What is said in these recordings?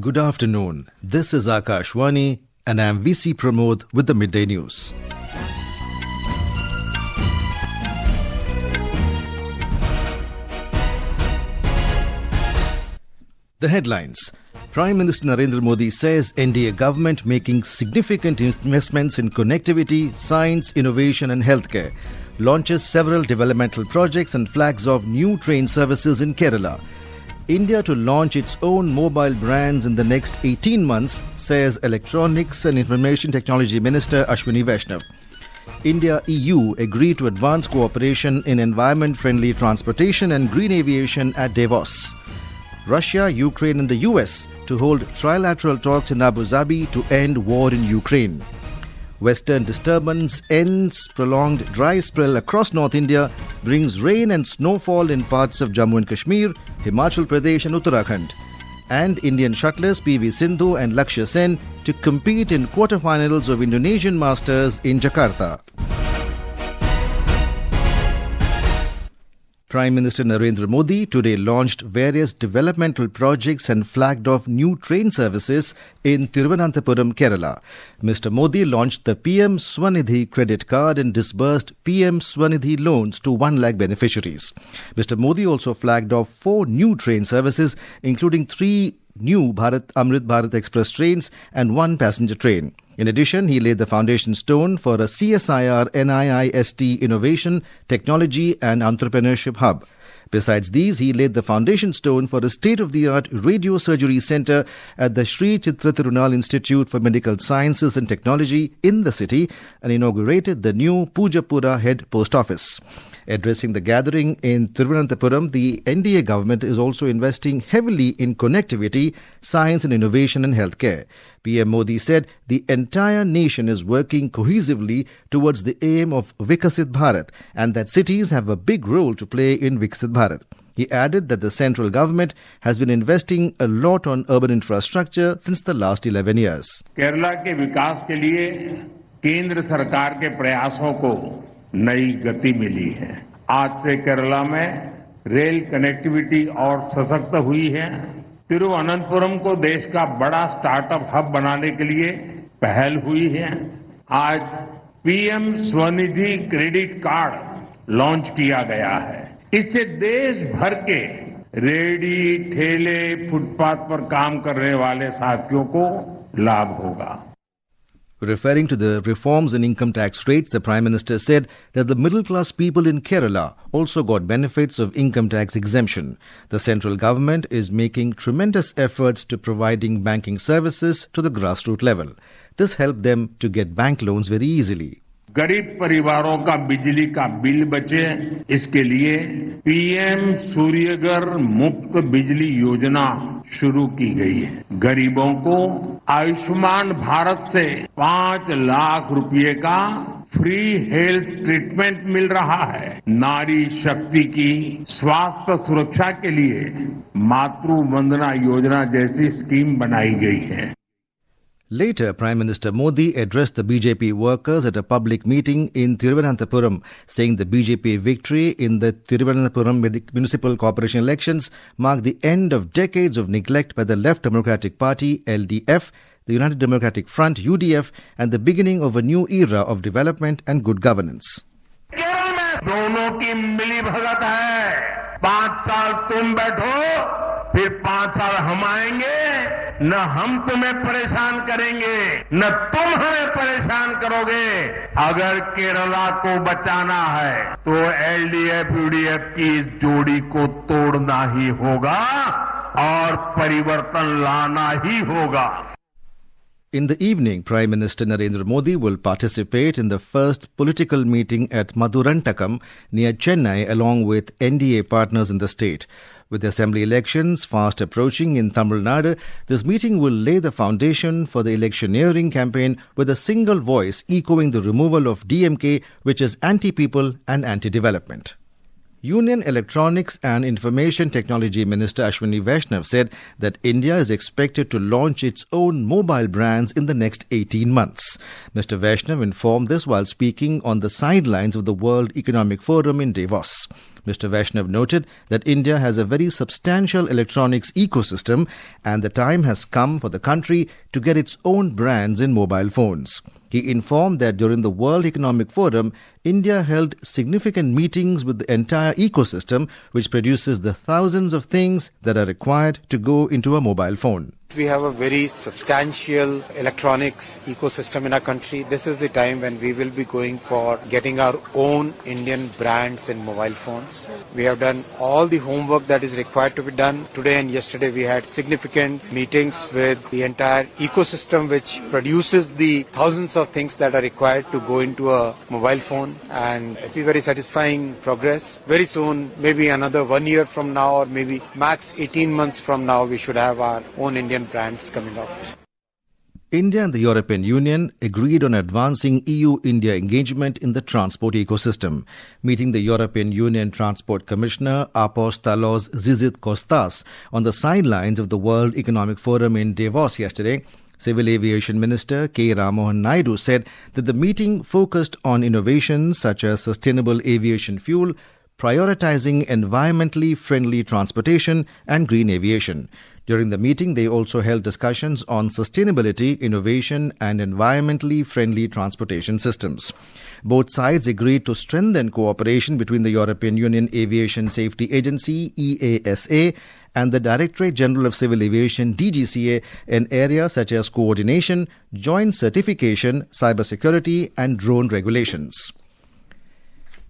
Good afternoon. This is Ashwini and I am VC Pramod with the Midday News. The headlines. Prime Minister Narendra Modi says NDA government making significant investments in connectivity, science, innovation and healthcare. Launches several developmental projects and flags off new train services in Kerala. India to launch its own mobile brands in the next 18 months, says Electronics and Information Technology Minister Ashwini Vaishnaw. India-EU agree to advance cooperation in environment-friendly transportation and green aviation at Davos. Russia, Ukraine and the US to hold trilateral talks in Abu Dhabi to end war in Ukraine. Western disturbance ends prolonged dry spell across North India, brings rain and snowfall in parts of Jammu and Kashmir, Himachal Pradesh and Uttarakhand. And Indian shuttlers PV Sindhu and Lakshya to compete in quarterfinals of Indonesian Masters in Jakarta. Prime Minister Narendra Modi today launched various developmental projects and flagged off new train services in Thiruvananthapuram, Kerala. Mr. Modi launched the PM Swanidhi credit card and disbursed PM Swanidhi loans to 1 lakh beneficiaries. Mr. Modi also flagged off 4 new train services, including 3 new Amrit Bharat Express trains and 1 passenger train. In addition, he laid the foundation stone for a CSIR NIIST Innovation, Technology and Entrepreneurship Hub. Besides these, he laid the foundation stone for a state-of-the-art radio surgery centre at the Sri Chitra Tirunal Institute for Medical Sciences and Technology in the city and inaugurated the new Pujapura Head Post Office. Addressing the gathering in Thiruvananthapuram, the NDA government is also investing heavily in connectivity, science and innovation and healthcare. PM Modi said the entire nation is working cohesively towards the aim of Vikasit Bharat and that cities have a big role to play in Vikasit Bharat. He added that the central government has been investing a lot on urban infrastructure since the last 11 years. Kerala के विकास के लिए केंद्र सरकार के प्रयासों को नई गति मिली है। आज से केरला में रेल कनेक्टिविटी और सशक्त हुई है। तिरुवनंतपुरम को देश का बड़ा स्टार्टअप हब बनाने के लिए पहल हुई है। आज PM Svanidhi credit card launch किया गया है। इससे देश भर के रेहड़ी, ठेले, फुटपाथ पर काम करने वाले साथियों को लाभ होगा. Referring to the reforms in income tax rates, the Prime Minister said that the middle-class people in Kerala also got benefits of income tax exemption. The central government is making tremendous efforts to providing banking services to the grassroots level. This helped them to get bank loans very easily. गरीब परिवारों का बिजली का bill बचे, इसके लिए PM Surya Ghar मुफ्त बिजली योजना शुरू की गई है. गरीबों को आयुष्मान भारत से 5 लाख रुपए का फ्री हेल्थ ट्रीटमेंट मिल रहा है. नारी शक्ति की स्वास्थ्य सुरक्षा के लिए मातृ वंदना योजना जैसी स्कीम बनाई गई है. Later, Prime Minister Modi addressed the BJP workers at a public meeting in Thiruvananthapuram, saying the BJP victory in the Thiruvananthapuram Municipal Corporation elections marked the end of decades of neglect by the Left Democratic Party, LDF, the United Democratic Front, UDF, and the beginning of a new era of development and good governance. Kerala में दोनों की मिली भगत है. 5 साल तुम बैठो, फिर 5 साल हम आएंगे. न हम तुम्हें परेशान करेंगे, न तुम हमें परेशान करोगे. अगर केरला को बचाना है तो एलडीएफ यूडीएफ की इस जोड़ी को तोड़ना ही होगा और परिवर्तन लाना ही होगा. In the evening, Prime Minister Narendra Modi will participate in the first political meeting at Madurantakam near Chennai along with NDA partners in the state. With assembly elections fast approaching in Tamil Nadu, this meeting will lay the foundation for the electioneering campaign with a single voice echoing the removal of DMK, which is anti-people and anti-development. Union Electronics and Information Technology Minister Ashwini Vaishnaw said that India is expected to launch its own mobile brands in the next 18 months. Mr. Vaishnaw informed this while speaking on the sidelines of the World Economic Forum in Davos. Mr. Vaishnaw noted that India has a very substantial electronics ecosystem and the time has come for the country to get its own brands in mobile phones. He informed that during the World Economic Forum, India held significant meetings with the entire ecosystem, which produces the thousands of things that are required to go into a mobile phone. We have a very substantial electronics ecosystem in our country. This is the time when we will be going for getting our own Indian brands in mobile phones. We have done all the homework that is required to be done. Today and yesterday we had significant meetings with the entire ecosystem which produces the thousands of things that are required to go into a mobile phone, and it's a very satisfying progress. Very soon, maybe another 1 year from now or maybe max 18 months from now, we should have our own Indian brands coming out. India and the European Union agreed on advancing EU-India engagement in the transport ecosystem. Meeting the European Union Transport Commissioner Apostolos Zizit-Kostas on the sidelines of the World Economic Forum in Davos yesterday, Civil Aviation Minister K. Ramohan Naidu said that the meeting focused on innovations such as sustainable aviation fuel, prioritizing environmentally friendly transportation and green aviation. During the meeting, they also held discussions on sustainability, innovation and environmentally friendly transportation systems. Both sides agreed to strengthen cooperation between the European Union Aviation Safety Agency, EASA, and the Directorate General of Civil Aviation, DGCA, in areas such as coordination, joint certification, cybersecurity and drone regulations.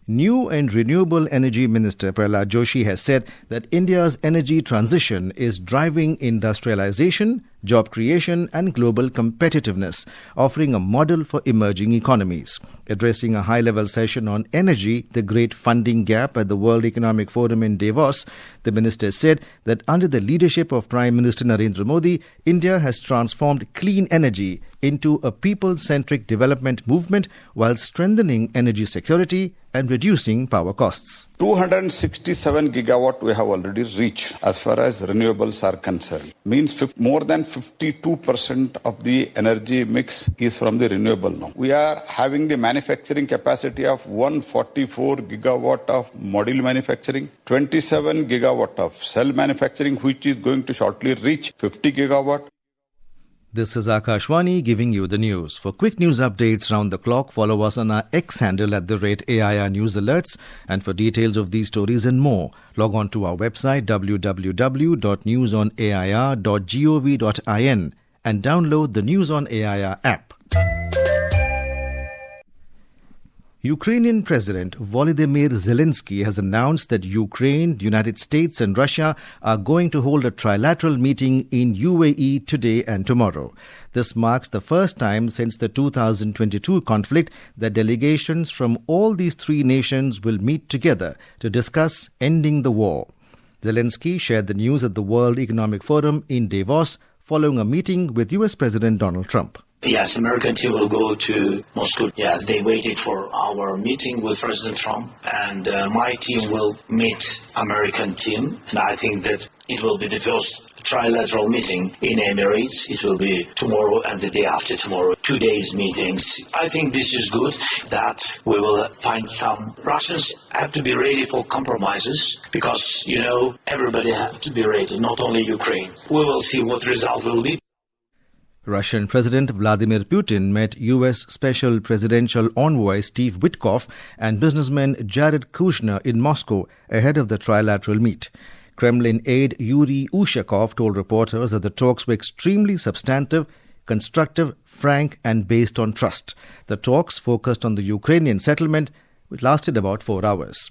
New and Renewable Energy Minister Prahlad Joshi has said that India's energy transition is driving industrialization, job creation and global competitiveness, offering a model for emerging economies. Addressing a high-level session on energy, the great funding gap at the World Economic Forum in Davos, the minister said that under the leadership of Prime Minister Narendra Modi, India has transformed clean energy into a people-centric development movement while strengthening energy security and reducing power costs. 267 gigawatt we have already reached as far as renewables are concerned. Means more than 52% of the energy mix is from the renewable now. We are having the manufacturing capacity of 144 gigawatt of module manufacturing, 27 gigawatt of cell manufacturing, which is going to shortly reach 50 gigawatt. This is Ashwini giving you the news. For quick news updates round the clock, follow us on our X handle at @AIR News Alerts. And for details of these stories and more, log on to our website www.newsonair.gov.in and download the News on AIR app. Ukrainian President Volodymyr Zelensky has announced that Ukraine, the United States and Russia are going to hold a trilateral meeting in UAE today and tomorrow. This marks the first time since the 2022 conflict that delegations from all these three nations will meet together to discuss ending the war. Zelensky shared the news at the World Economic Forum in Davos following a meeting with US President Donald Trump. Yes, American team will go to Moscow. Yes, they waited for our meeting with President Trump, and my team will meet American team, and I think that it will be the first trilateral meeting in Emirates. It will be tomorrow and the day after tomorrow, 2 days meetings. I think this is good that we will find some. Russians have to be ready for compromises because, everybody has to be ready, not only Ukraine. We will see what the result will be. Russian President Vladimir Putin met U.S. Special Presidential Envoy Steve Witkoff and businessman Jared Kushner in Moscow ahead of the trilateral meet. Kremlin aide Yuri Ushakov told reporters that the talks were extremely substantive, constructive, frank and based on trust. The talks focused on the Ukrainian settlement, which lasted about 4 hours.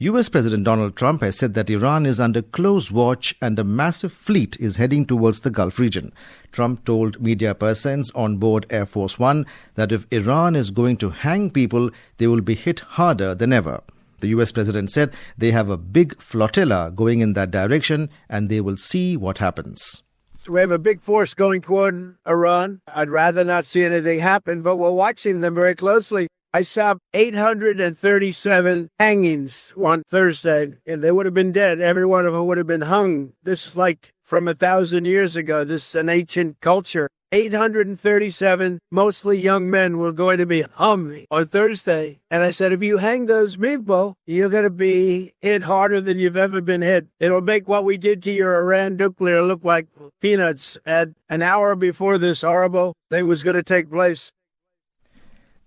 US President Donald Trump has said that Iran is under close watch and a massive fleet is heading towards the Gulf region. Trump told media persons on board Air Force One that if Iran is going to hang people, they will be hit harder than ever. The US President said they have a big flotilla going in that direction and they will see what happens. We have a big force going toward Iran. I'd rather not see anything happen, but we're watching them very closely. I saw 837 hangings on Thursday, and they would have been dead. Every one of them would have been hung. This is like from 1,000 years ago. This is an ancient culture. 837, mostly young men, were going to be hung on Thursday. And I said, if you hang those people, you're going to be hit harder than you've ever been hit. It'll make what we did to your Iran nuclear look like peanuts. And an hour before this horrible thing was going to take place,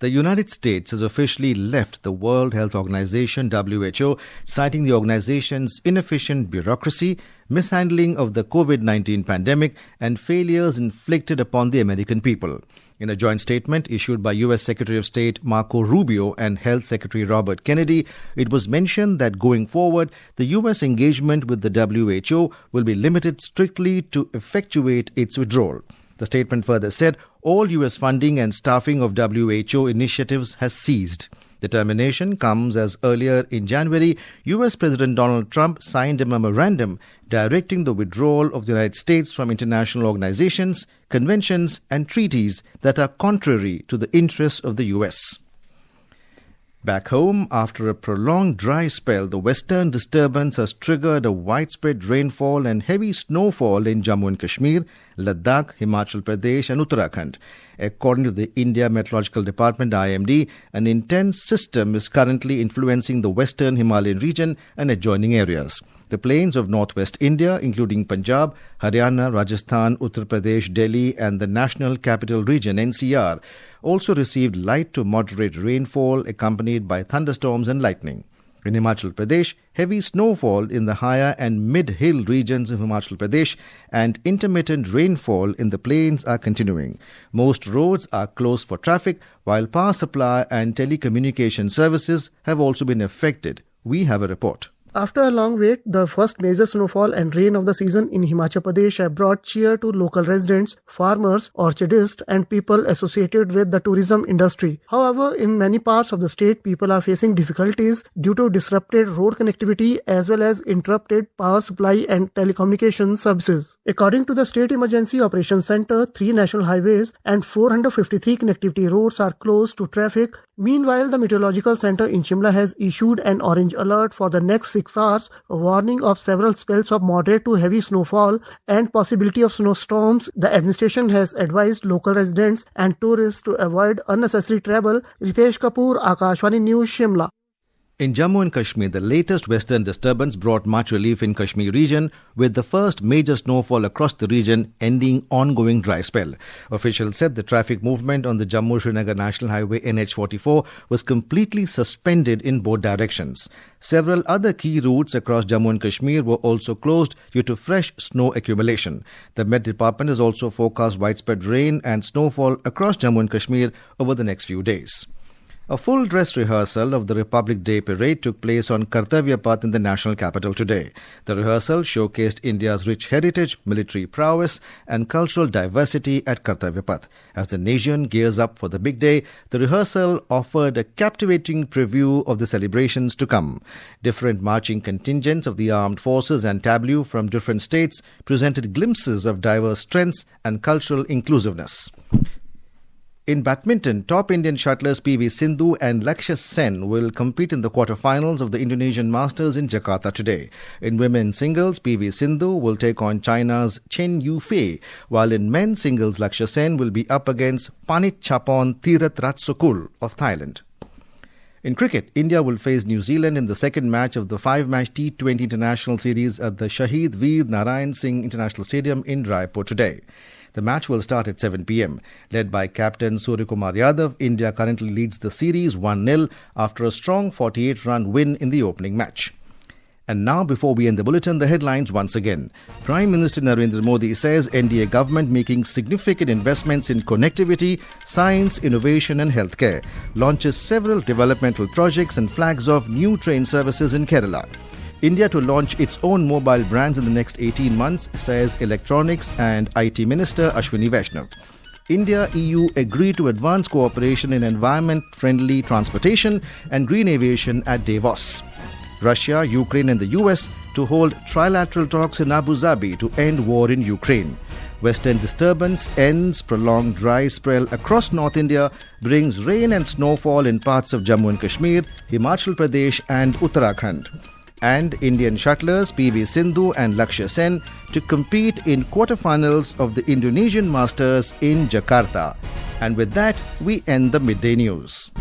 the United States has officially left the World Health Organization, WHO, citing the organization's inefficient bureaucracy, mishandling of the COVID-19 pandemic, and failures inflicted upon the American people. In a joint statement issued by U.S. Secretary of State Marco Rubio and Health Secretary Robert Kennedy, it was mentioned that going forward, the U.S. engagement with the WHO will be limited strictly to effectuate its withdrawal. The statement further said all U.S. funding and staffing of WHO initiatives has ceased. The termination comes as earlier in January, U.S. President Donald Trump signed a memorandum directing the withdrawal of the United States from international organizations, conventions, and treaties that are contrary to the interests of the U.S. Back home, after a prolonged dry spell, the western disturbance has triggered a widespread rainfall and heavy snowfall in Jammu and Kashmir, Ladakh, Himachal Pradesh and Uttarakhand. According to the India Meteorological Department (IMD), an intense system is currently influencing the western Himalayan region and adjoining areas. The plains of northwest India, including Punjab, Haryana, Rajasthan, Uttar Pradesh, Delhi and the National Capital Region (NCR), also received light to moderate rainfall accompanied by thunderstorms and lightning. In Himachal Pradesh, heavy snowfall in the higher and mid-hill regions of Himachal Pradesh and intermittent rainfall in the plains are continuing. Most roads are closed for traffic, while power supply and telecommunication services have also been affected. We have a report. After a long wait, the first major snowfall and rain of the season in Himachal Pradesh have brought cheer to local residents, farmers, orchardists and people associated with the tourism industry. However, in many parts of the state, people are facing difficulties due to disrupted road connectivity as well as interrupted power supply and telecommunication services. According to the State Emergency Operations Center, 3 national highways and 453 connectivity roads are closed to traffic. Meanwhile, the Meteorological Center in Shimla has issued an orange alert for the next 6 hours, a warning of several spells of moderate to heavy snowfall and possibility of snowstorms. The administration has advised local residents and tourists to avoid unnecessary travel. Ritesh Kapoor, Akashwani News, Shimla. In Jammu and Kashmir, the latest western disturbance brought much relief in Kashmir region, with the first major snowfall across the region ending ongoing dry spell. Officials said the traffic movement on the Jammu-Srinagar National Highway NH44 was completely suspended in both directions. Several other key routes across Jammu and Kashmir were also closed due to fresh snow accumulation. The Met Department has also forecast widespread rain and snowfall across Jammu and Kashmir over the next few days. A full dress rehearsal of the Republic Day parade took place on Kartavya Path in the national capital today. The rehearsal showcased India's rich heritage, military prowess and cultural diversity at Kartavya Path. As the nation gears up for the big day, the rehearsal offered a captivating preview of the celebrations to come. Different marching contingents of the armed forces and tableau from different states presented glimpses of diverse strengths and cultural inclusiveness. In badminton, top Indian shuttlers PV Sindhu and Lakshya will compete in the quarterfinals of the Indonesian Masters in Jakarta today. In women's singles, PV Sindhu will take on China's Chen Yufei, while in men's singles, Lakshya will be up against Panit Chapon Thirathratsukul of Thailand. In cricket, India will face New Zealand in the second match of the 5-match T20 International Series at the Shahid Veer Narayan Singh International Stadium in Raipur today. The match will start at 7 p.m. Led by captain Suryakumar Yadav, India currently leads the series 1-0 after a strong 48-run win in the opening match. And now, before we end the bulletin, the headlines once again. Prime Minister Narendra Modi says NDA government making significant investments in connectivity, science, innovation and healthcare. Launches several developmental projects and flags off new train services in Kerala. India to launch its own mobile brands in the next 18 months, says Electronics and IT Minister Ashwini Vaishnaw. India-EU agree to advance cooperation in environment-friendly transportation and green aviation at Davos. Russia, Ukraine and the US to hold trilateral talks in Abu Dhabi to end war in Ukraine. Western disturbance ends, prolonged dry spell across North India brings rain and snowfall in parts of Jammu and Kashmir, Himachal Pradesh and Uttarakhand. And Indian shuttlers PV Sindhu and Lakshya to compete in quarterfinals of the Indonesian Masters in Jakarta. And with that, we end the Midday News.